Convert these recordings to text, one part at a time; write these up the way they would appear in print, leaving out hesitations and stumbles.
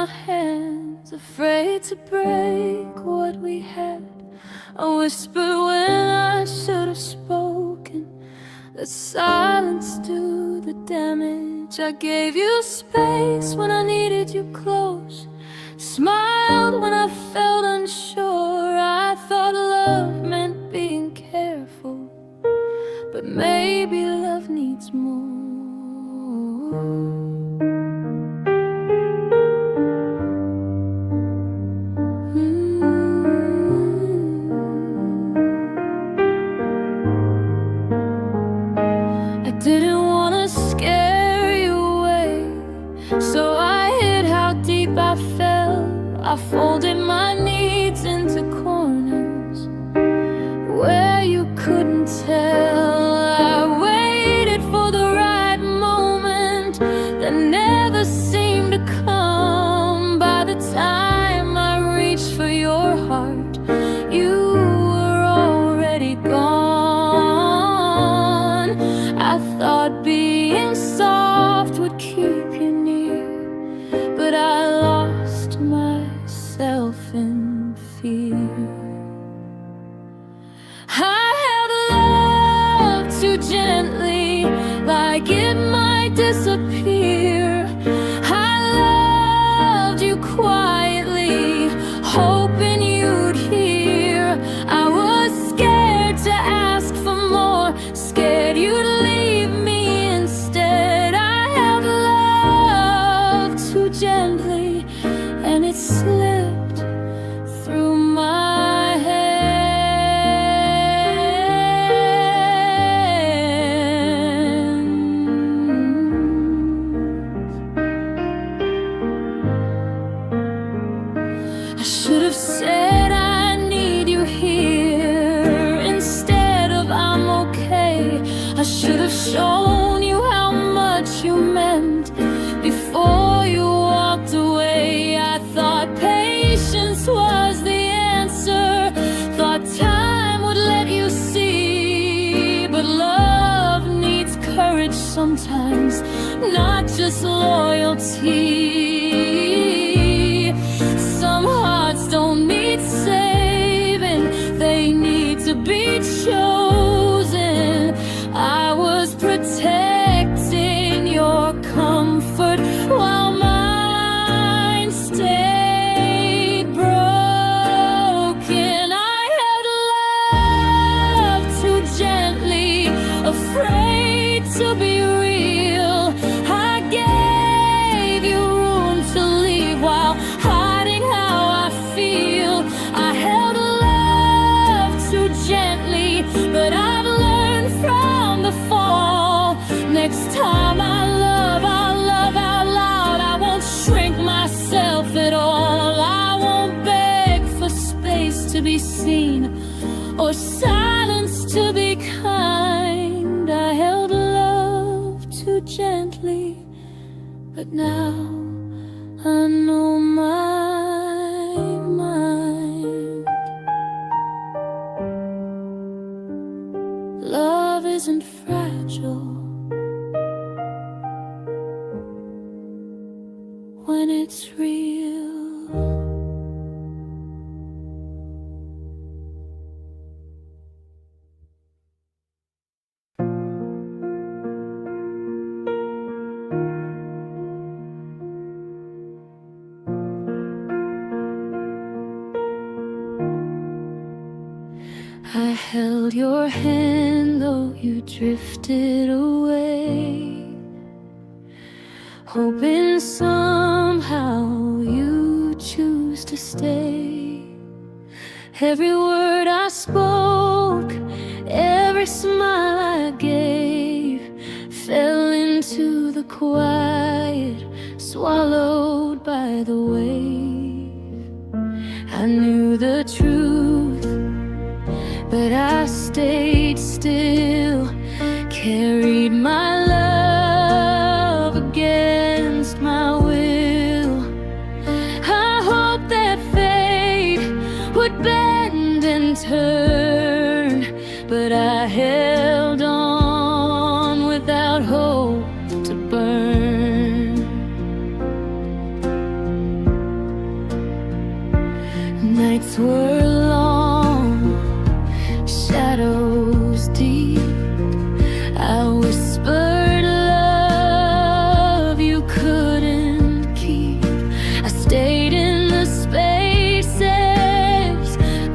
my hands, afraid to break what we had. I whispered when I should have spoken. Let silence do the damage. I gave you space when I needed you close. Smiled when I felt unsure. I thought love meant being careful, but maybe love needs more. I didn't want to scare you away, so I hid how deep I fell. I folded my needs into corners where you couldn't tell. I waited for the right moment that never seemed to come. By the time I reached for your heart, you were already gone. I thought being soft would keep you near, but I lost myself in fear. I held love too gently, like it might disappear. I loved you quietly, hoping you'd hear. I was scared to ask for more, scared you'd leave me instead. I held love too gently, and it slipped through my hands. I should have said I need you here instead of I'm okay. I should have shown you how much you meant before you walked away. I thought patience was the answer, thought time would let you see. But love needs courage sometimes, not just loyalty. Some hearts don't need saving, they need to be chosen. I was protecting your comfort while mine stayed broken. I held love too gently, afraid to be real. I gave you room to leave while hiding how I feel. I held love too gently, but I've learned from the fall. Next time I love out loud. I won't shrink myself at all. I won't beg for space to be seen or silence to be kind. I held love too gently, but now I know my mind. Love isn't fragile when it's real. I held your hand though you drifted away, hoping somehow you choose to stay. Every word I spoke, every smile I gave, fell into the quiet, swallowed by the wave. I knew the truth, but I stayed still, carried my love against my will. I hoped that fate would bend and turn, but I held on without hope to burn. Nights were long, shadows deep. I whispered love you couldn't keep. I stayed in the spaces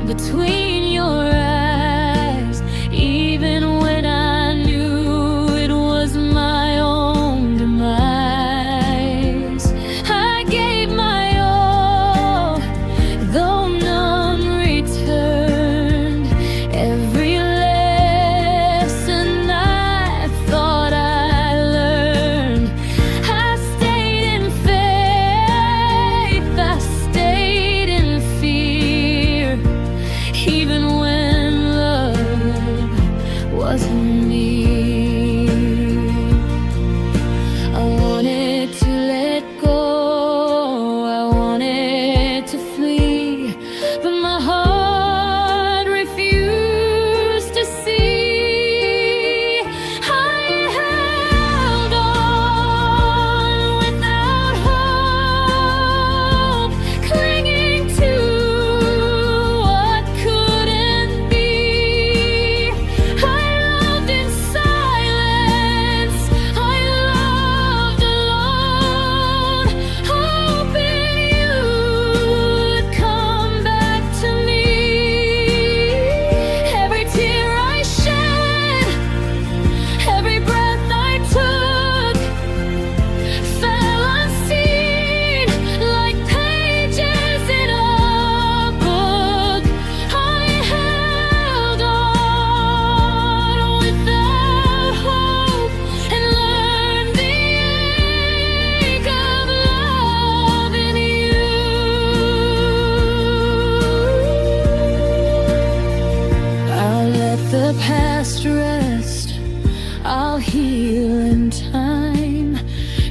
between your eyes, even when I knew it was my own demise. I gave my all, though none returned. Every lesson I thought I learned. I stayed in faith, I stayed in fear, even when love wasn't near. I wanted to let go, I wanted to flee, but my heart refused to see. I held on without hope, clinging to what couldn't be. I loved in silence, I loved alone, hoping you'd come back to me. Every tear I shed, every breath I took, fell unseen like pages in a book. I held on without hope and learned the ache of loving you. I'll let the past rest, I'll heal in time.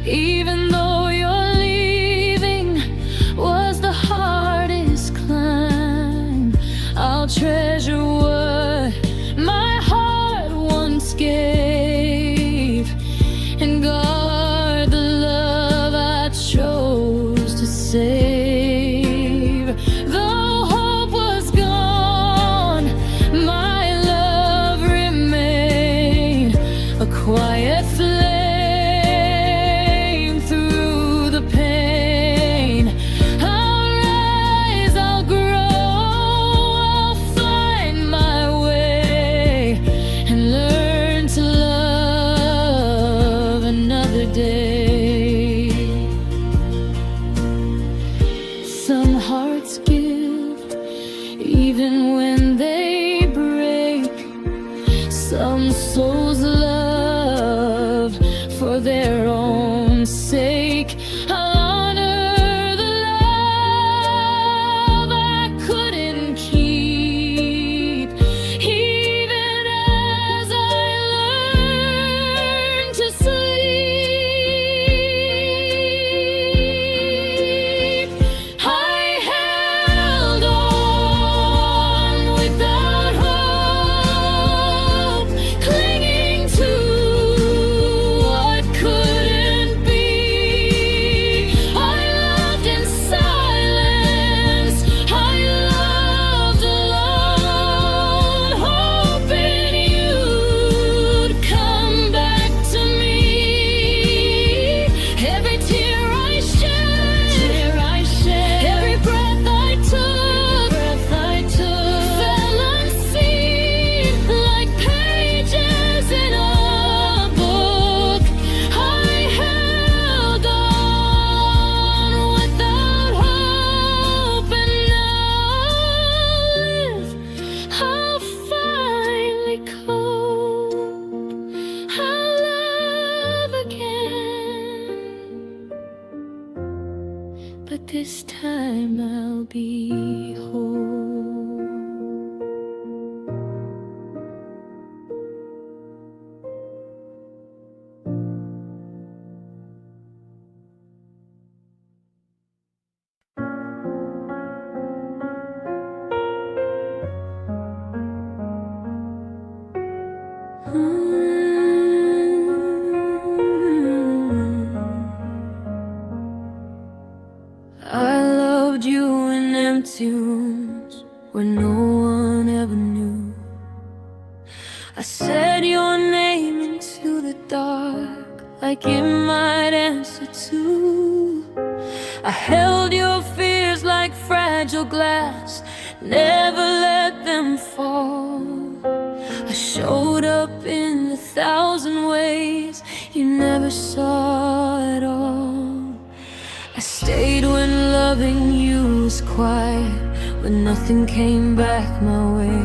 Even though your leaving was the hardest climb, I'll treasure what my heart once gave and guard the love I chose to save. Though hope was gone, my love remained a quiet flame through the pain. I'll rise, I'll grow, I'll find my way and learn to love another day. Some hearts give even when they break. Some souls love for their own sake. I'll honor the love I couldn't keep, even as I learn to sleep. I held on without hope, clinging to what couldn't be. I loved in silence, I loved alone, hoping you'd come back to me. Every tear I shed, every breath I took, fell unseen like pages in a book. I held on without hope, and now I'll finally cope. I'll love again, but this time I'll be whole. I loved you in empty rooms. where no one ever knew. I said your name into the dark, like it might answer too. I held your fears like fragile glass, never let them fall. I showed up in 1,000 ways you never saw at all. I stayed when loving you was quiet, when nothing came back my way.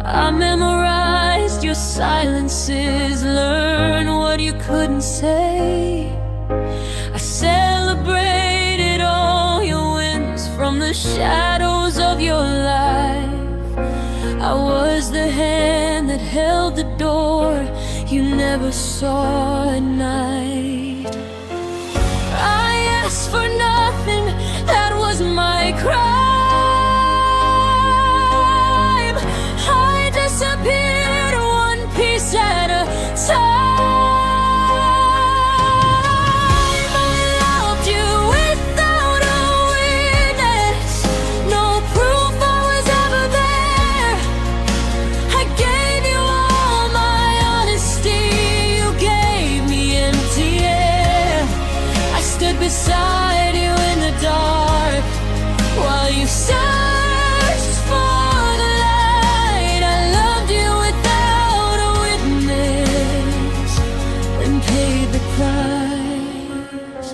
I memorized your silences, learned what you couldn't say. I celebrated all your wins from the shadows of your life. I was the hand that held the door you never saw at night. I asked for nothing, that was my crime. I disappeared one piece at a time. Beside you in the dark, while you searched for the light. I loved you without a witness and paid the price.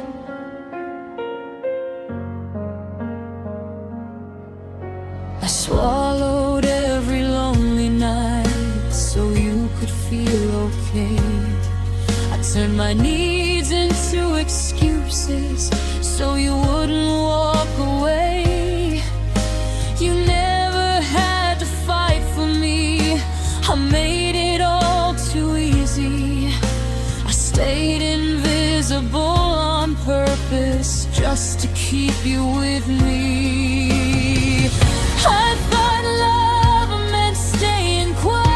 I swallowed every lonely night so you could feel okay. I turned my needs into excuses so you wouldn't walk away. You never had to fight for me, I made it all too easy. I stayed invisible on purpose just to keep you with me. I thought love meant staying quiet,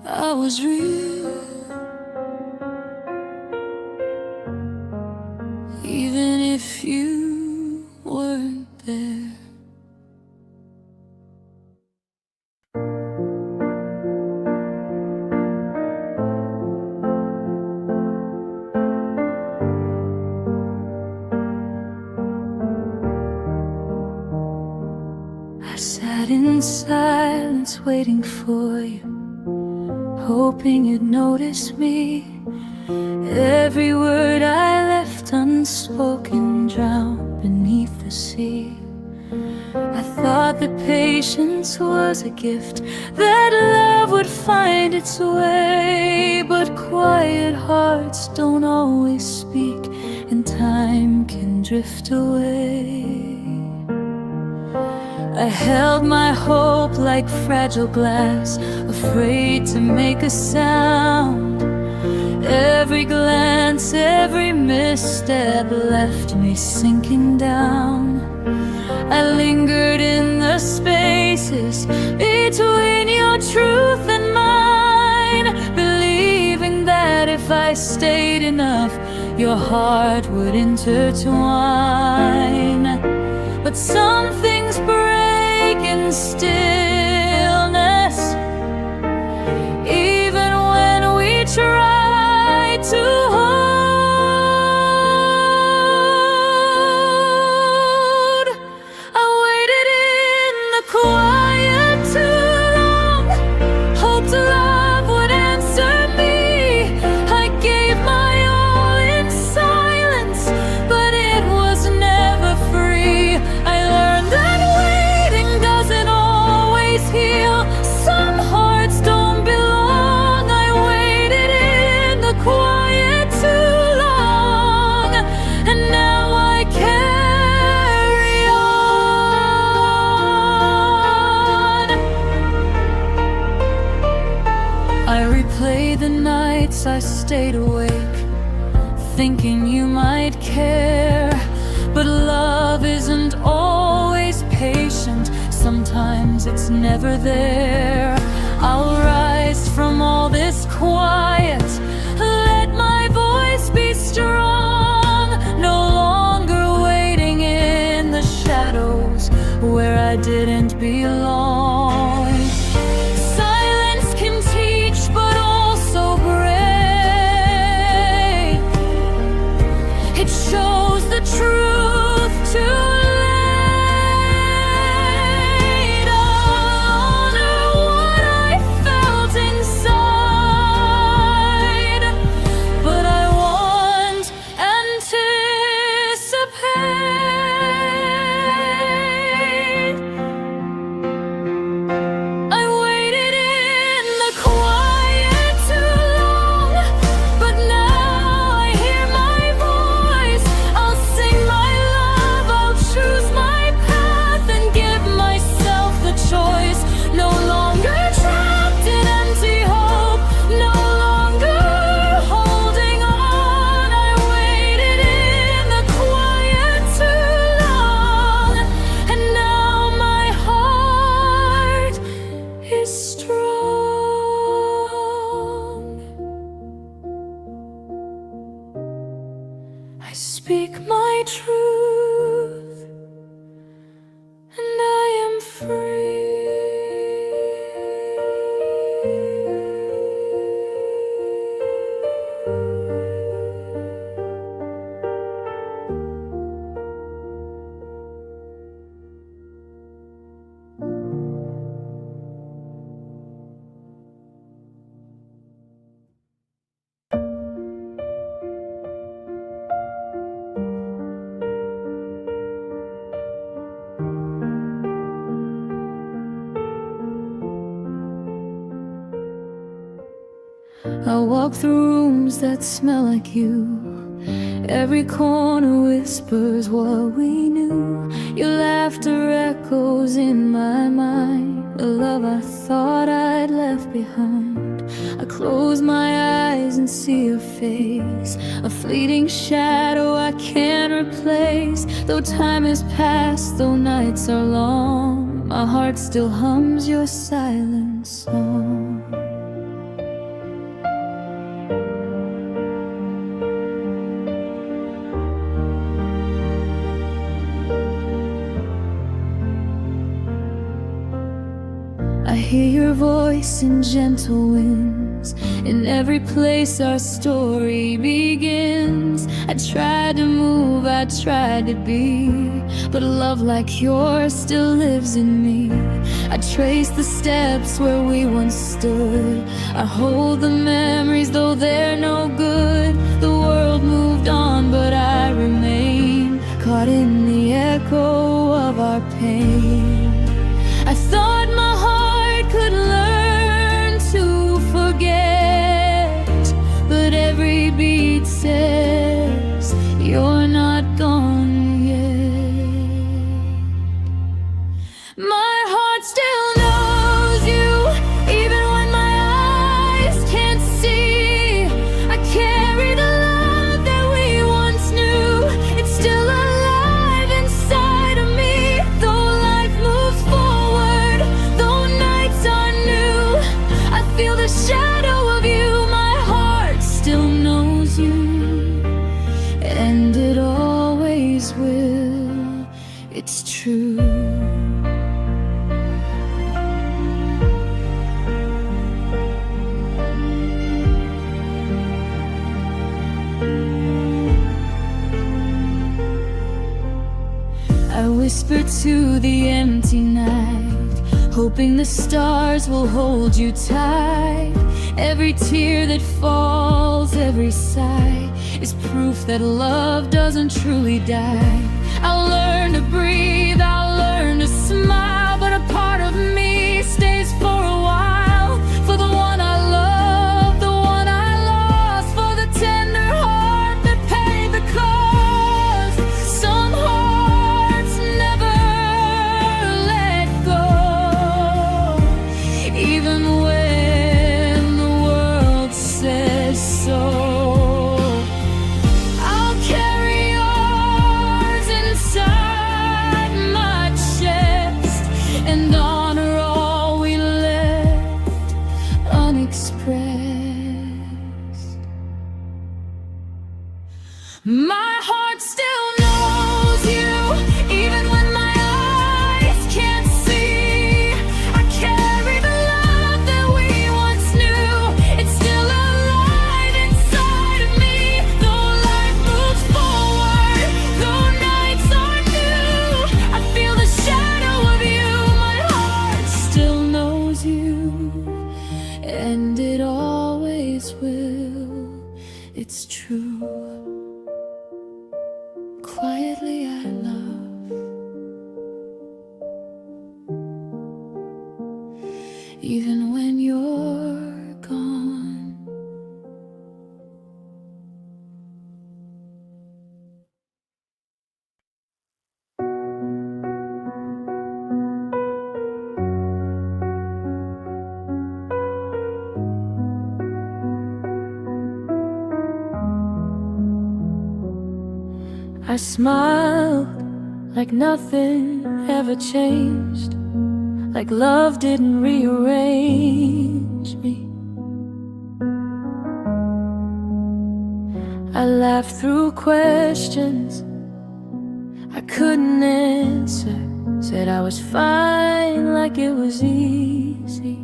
I was real, even if you weren't there. I sat in silence waiting for you, hoping you'd notice me. Every word I left unspoken drowned beneath the sea. I thought that patience was a gift, that love would find its way. But quiet hearts don't always speak, and time can drift away. I held my hope like fragile glass, afraid to make a sound. Every glance, every misstep left me sinking down. I lingered in the spaces between your truth and mine, believing that if I stayed enough, your heart would intertwine. But some things break in stillness, even when we try to hold. I waited in the quiet too long, hoped love would answer me. I gave my all in silence, but it was never free. I learned that waiting doesn't always heal. Some hearts don't belong. I waited in the quiet too long, and now I carry on. I replay the nights I stayed awake, thinking you might care. But love isn't always patient, sometimes it's never there. I'll rise from all this quiet, let my voice be strong. No longer waiting in the shadows where I didn't belong. Silence can teach, but also break. It shows the truth too late. I'll honor what I felt inside, but I won't anticipate. I waited in the quiet too long, but now I hear my voice. I'll sing my love, I'll choose my path and give myself the choice. No longer trapped in empty hope, no longer holding on. I waited in the quiet too long, and now my heart is strong. I speak my truth, and I am free. I walk through rooms that smell like you. Every corner whispers what we knew. Your laughter echoes in my mind, the love I thought I'd left behind. I close my eyes and see your face, a fleeting shadow I can't replace. Though time has passed, though nights are long, my heart still hums your silent song. I hear your voice in gentle winds, in every place our story begins. I tried to move, I tried to be, but a love like yours still lives in me. I trace the steps where we once stood, I hold the memories though they're no good. The world moved on, but I remain caught in the echo of our pain. I thought my heart could learn to forget, but every beat says you're not gone yet. it's true. I whisper to the empty night, hoping the stars will hold you tight. Every tear that falls, every sigh, is proof that love doesn't truly die. I'll learn to breathe, I'll learn to smile, but a part of me stays for a while. For the one I love, the one I lost, for the tender heart that paid the cost. Some hearts never let go, even when the world says so. I'll carry yours inside my chest and honor all we left unexpressed. My heart still knows you, even when my eyes can't see. I carry the love that we once knew. It's still alive inside of me. Though life moves forward, though nights are new, I feel the shadow of you. My heart still knows you, and it always will. It's true. Quietly I love, even when you're gone. I smiled like nothing ever changed, like love didn't rearrange me. I laughed through questions I couldn't answer, said I was fine like it was easy.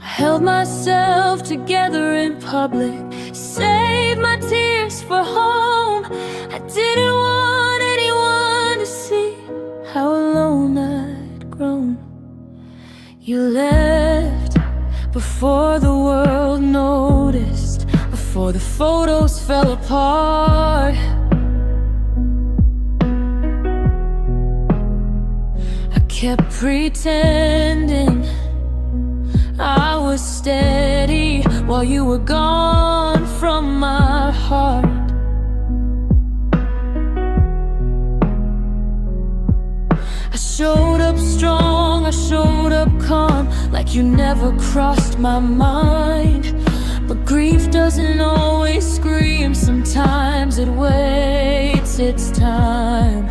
I held myself together in public, saved my tears for home. I didn't want anyone to see how alone I'd grown. You left before the world noticed, before the photos fell apart. I kept pretending I was steady while you were gone from my heart. I showed up strong, I showed up calm, like you never crossed my mind. But grief doesn't always scream, sometimes it waits its time.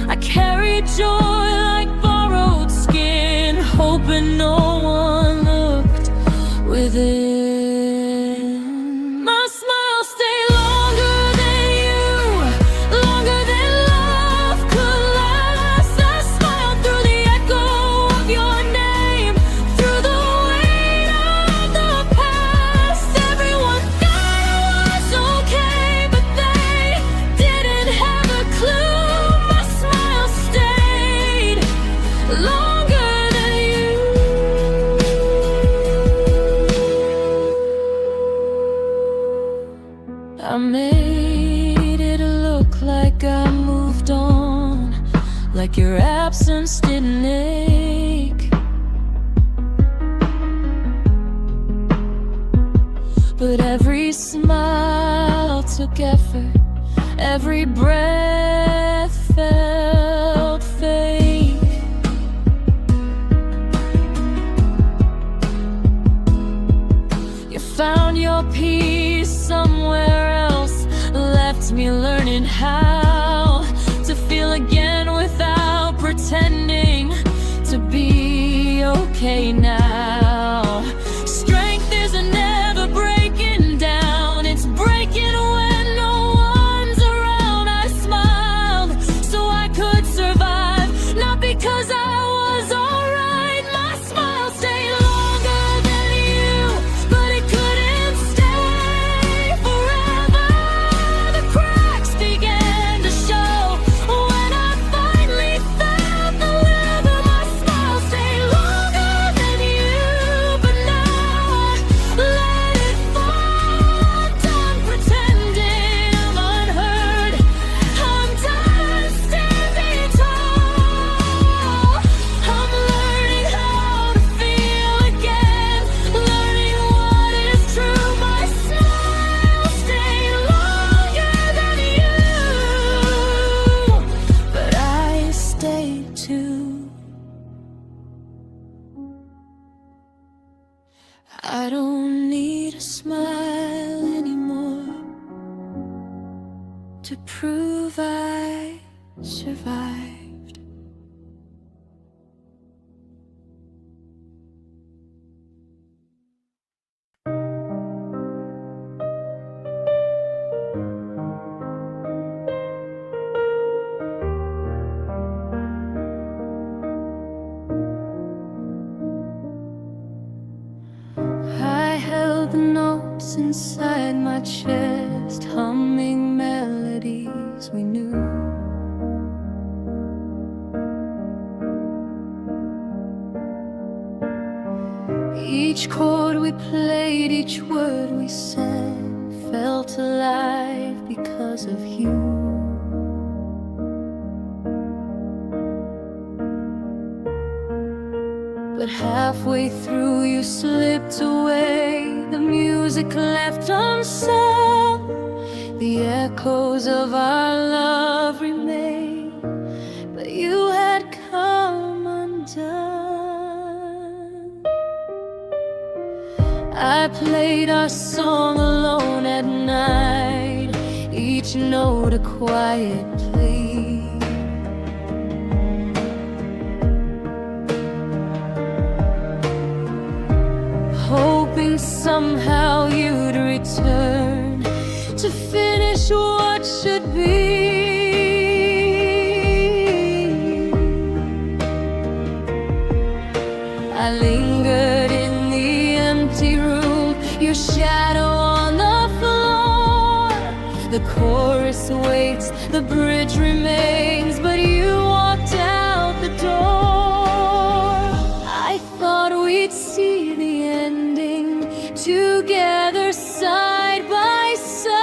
I carried joy like borrowed skin, hoping no one looked within. My smile stayed longer than you, longer than love could last. I smiled through the echo of your name, through the weight of the past. Everyone thought I was okay, but they didn't have a clue. My smile stayed longer than you. I made it look like I moved on, like your absence didn't ache. But every smile took effort, every breath felt fake. You found your peace somewhere else, left me learning how to feel again without pretending to be okay now. Strength isn't never breaking down, it's breaking when no to prove I survived. I held the notes inside my chest, humming melodies we knew. Each chord we played, each word we sang, felt alive because of you. But halfway through you slipped away, the music left unsung, the echoes of our love remain, but you had come undone. I played our song alone at night, each note a quiet plea, hoping somehow you'd return to finish what should be. I lingered in the empty room, your shadow on the floor. The chorus waits, the bridge remains, but you walked out the door. I thought we'd see the ending together side by side.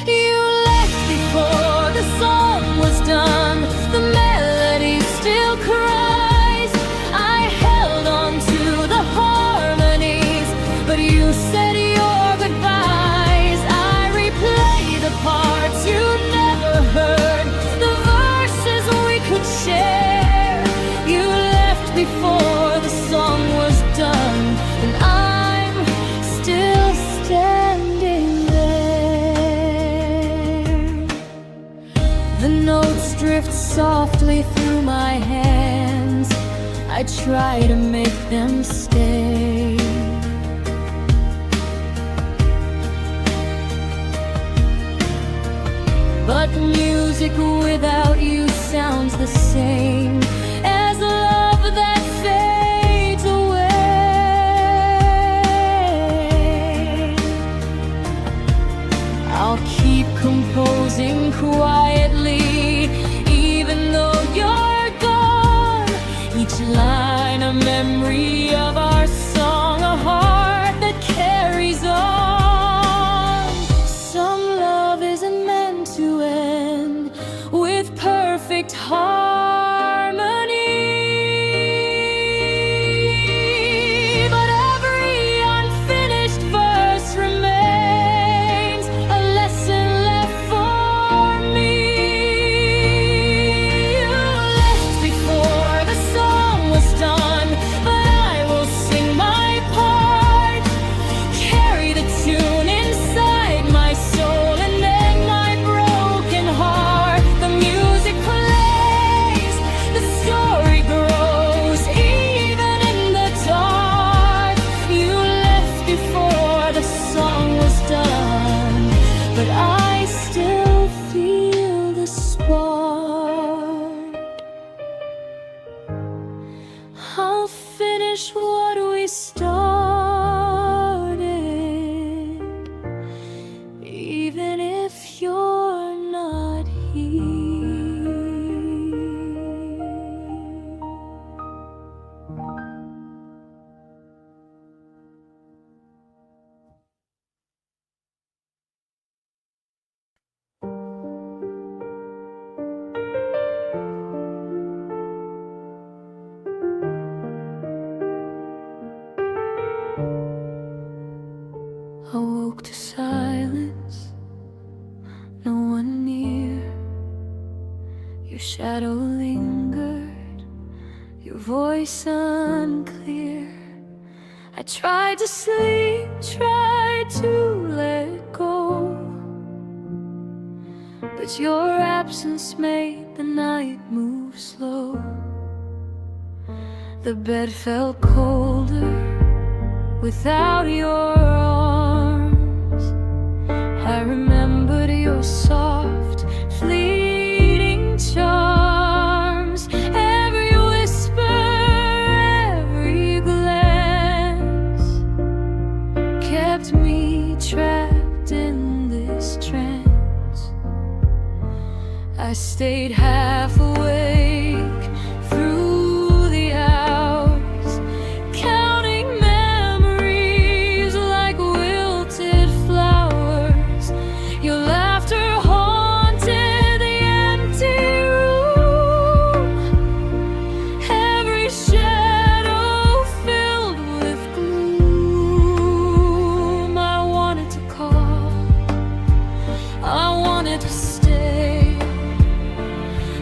You left before the song was done, the melody still cries. I held on to the harmonies, but you said your goodbyes. I replay the parts you never heard, the verses we could share. You left before the song was done, and I'm still standing there. The notes drift softly through my hands, I try to make them stay. But music without you sounds the same as love that fades away. I'll keep composing quietly, even though you're gone. Each line a memory of our song, a heart that carries on. Some love isn't meant to end with perfect harmony, but every unfinished verse remains a lesson left for me. You left before the song was done, but I will sing my part, carry the tune inside my soul, and then my broken heart. The music plays, the story grows, even in the dark. You left before the song was done, but I still feel the spark. I'll finish what we started, even if you're not here. I woke to silence, no one near. Your shadow lingered, your voice unclear. I tried to sleep, tried to let go, but your absence made the night move slow. The bed felt colder without your arms. I remembered your soft, fleeting charms. Every whisper, every glance kept me trapped in this trance. I stayed half awake through the hours, counting memories like wilted flowers. Your laughter haunted the empty room, every shadow filled with gloom. I wanted to call, I wanted to stay,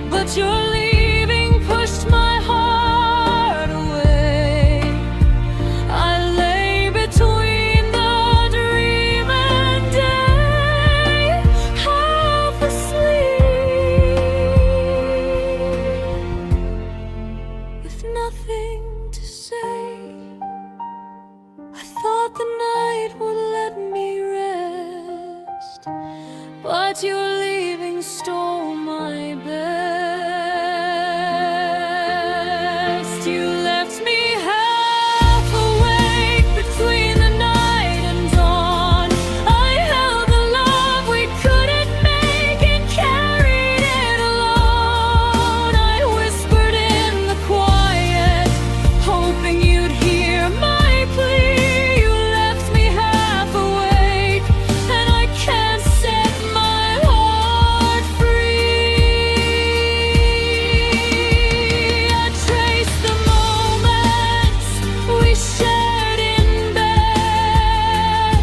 but your leaving pushed my heart away. I lay between the dream and day, half asleep, with nothing to say. I thought the night would let me rest, but your leaving stole my best. You left me half awake between the night and dawn. I held the love we couldn't make and carried it alone. I whispered in the quiet, hoping you'd hear my plea. You left me half awake, and I can't set my heart free. I trace the moments we shared in bed,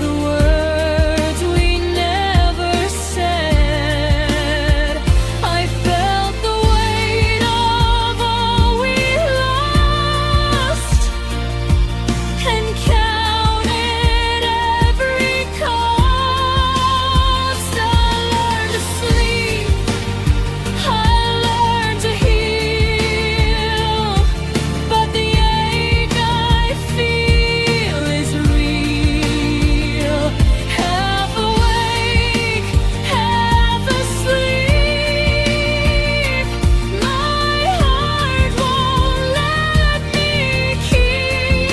the words we never said. I felt the weight of all we lost and counted every cost. I learned to sleep, I learned to heal, but the ache I feel is real. Half awake, half asleep, my heart won't let me keep.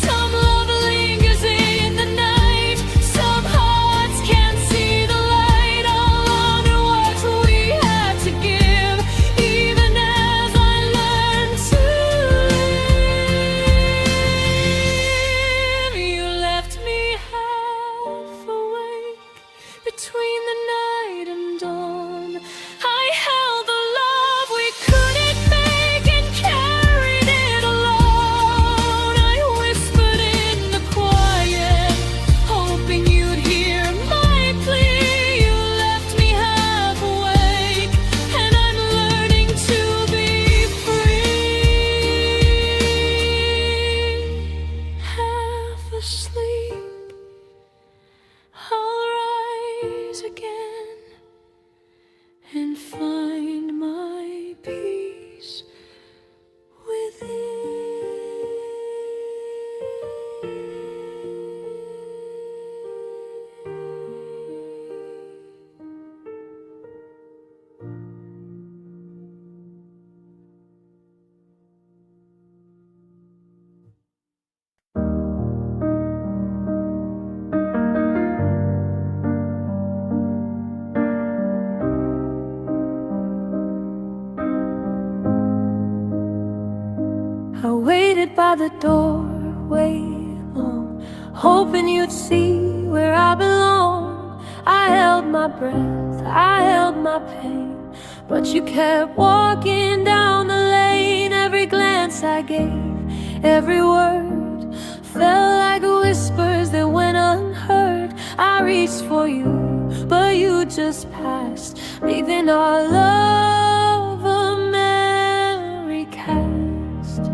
Some love lingers in the night, some hearts can't see the light. I'll honor what we had to give, even as I learn to live. You left me half awake between the night and dawn. I held the love we couldn't make and carried it alone. I whispered in the quiet, hoping you'd hear my plea. You left me half awake, and I'm learning to be free. Half asleep, I'll rise again and find my peace within. I waited by the doorway long, hoping you'd see where I belong. I held my breath, I held my pain, but you kept walking down the lane. Every glance I gave, every word felt like whispers that went unheard. I reached for you, but you just passed, leaving our love a memory cast.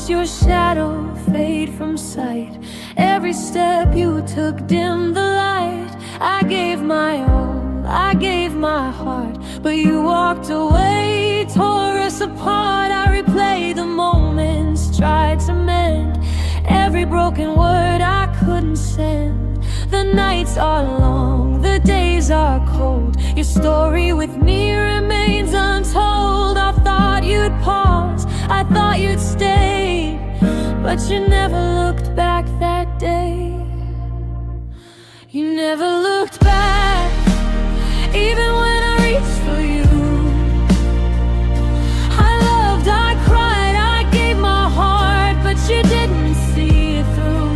watched your shadow fade from sight. Every step you took dimmed the light. I gave my all, I gave my heart, but you walked away, tore us apart. I replayed the moments, tried to mend every broken word I couldn't send. The nights are long, the days are cold. Your story with me remains untold. I thought you'd pause, I thought you'd stay, but you never looked back that day. You never looked back, even when I reached for you. I loved, I cried, I gave my heart, but you didn't see it through.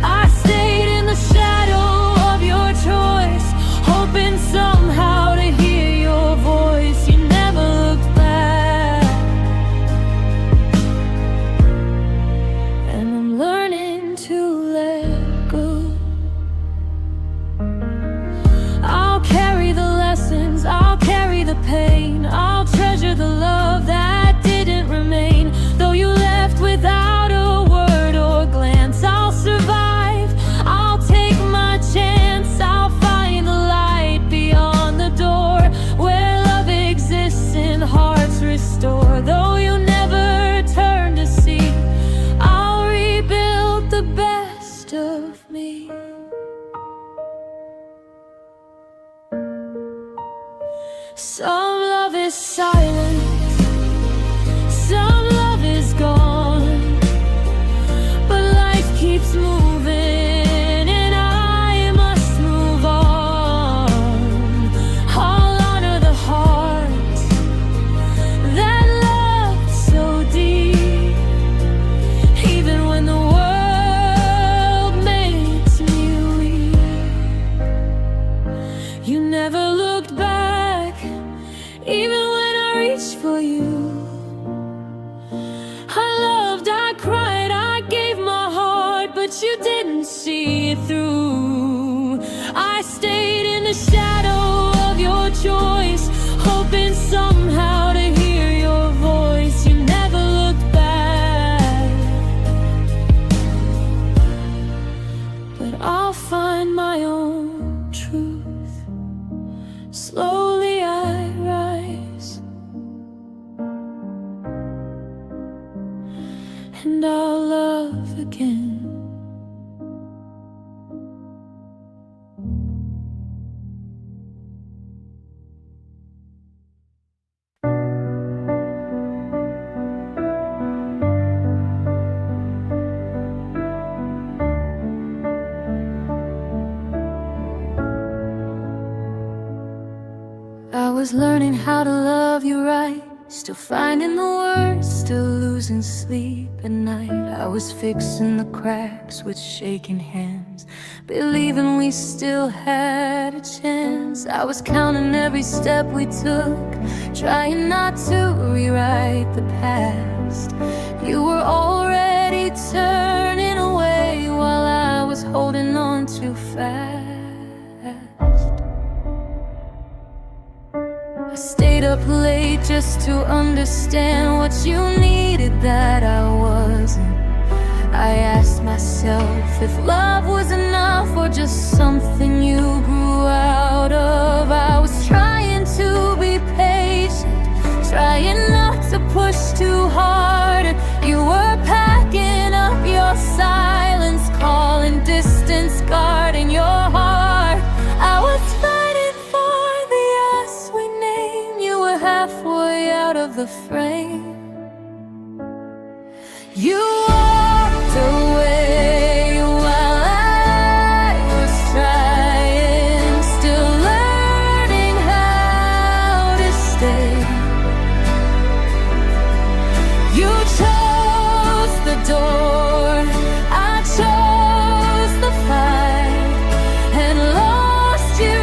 I stayed in the shadow of your choice, hoping somehow to hear your voice. You never looked back, and I'm learning to let go. I'll carry the lessons, I'll carry the pain, I'll treasure the love that didn't remain. Though you left without a word or glance, I'll survive, I'll take my chance. I'll find the light beyond the door, where love exists and hearts restore. Though you never turn to see, I'll rebuild the best of me. Some love is silent, some love is gone, but life keeps moving and I must move on. I'll honor the heart that loved so deep, even when the world makes me weak. You never looked back, even when I reached for you. I loved, I cried, I gave my heart, but you didn't see it through. I stayed in the shadow of your choice, hoping somehow to hear your voice. You never looked back, but I'll find my own truth. Slowly I rise, and I'll love again. I was learning how to love you right, still finding the words, still losing sleep at night. I was fixing the cracks with shaking hands, believing we still had a chance. I was counting every step we took, trying not to rewrite the past. You were already turning away while I was holding on too fast. I stayed up late just to understand what you needed that I wasn't. I asked myself if love was enough or just something you grew out of. I was trying to be patient, trying not to push too hard. You were packing up your silence, calling distance, guarding your heart. I was fighting for the us we named. You were halfway out of the frame. You walked away while I was trying, still learning how to stay. You chose the door, I chose the fight, and lost you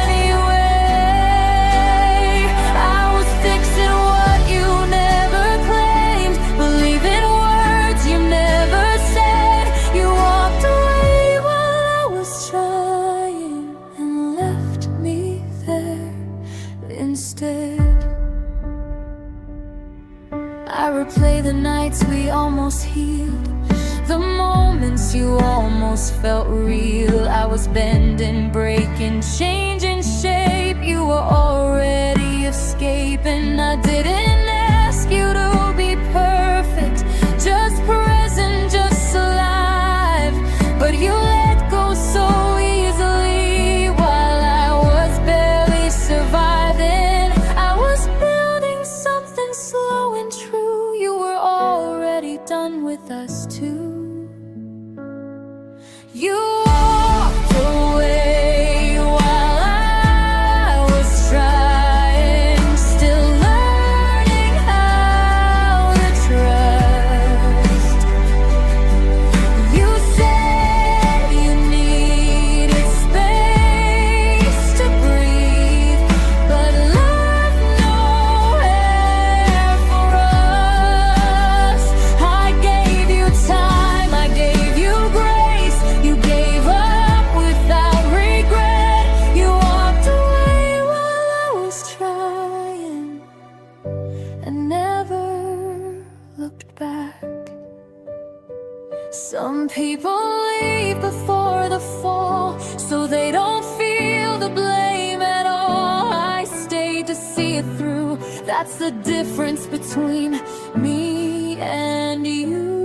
anyway. I was fixing moments you almost felt real. I was bending, breaking, changing shape. You were already escaping. I didn't ask you to be perfect, just present, just alive. But you let go so easily while I was barely surviving. I was building something slow and true. You were already done with us too. You walked away while I was trying, still learning how to trust. You said you needed space to breathe, but left nowhere for us. I gave you time, I gave you grace. You gave up without regret. You walked away while I was trying and never looked back. Some people leave before the fall, so they don't feel the blame at all. I stayed to see it through. That's the difference between me and you.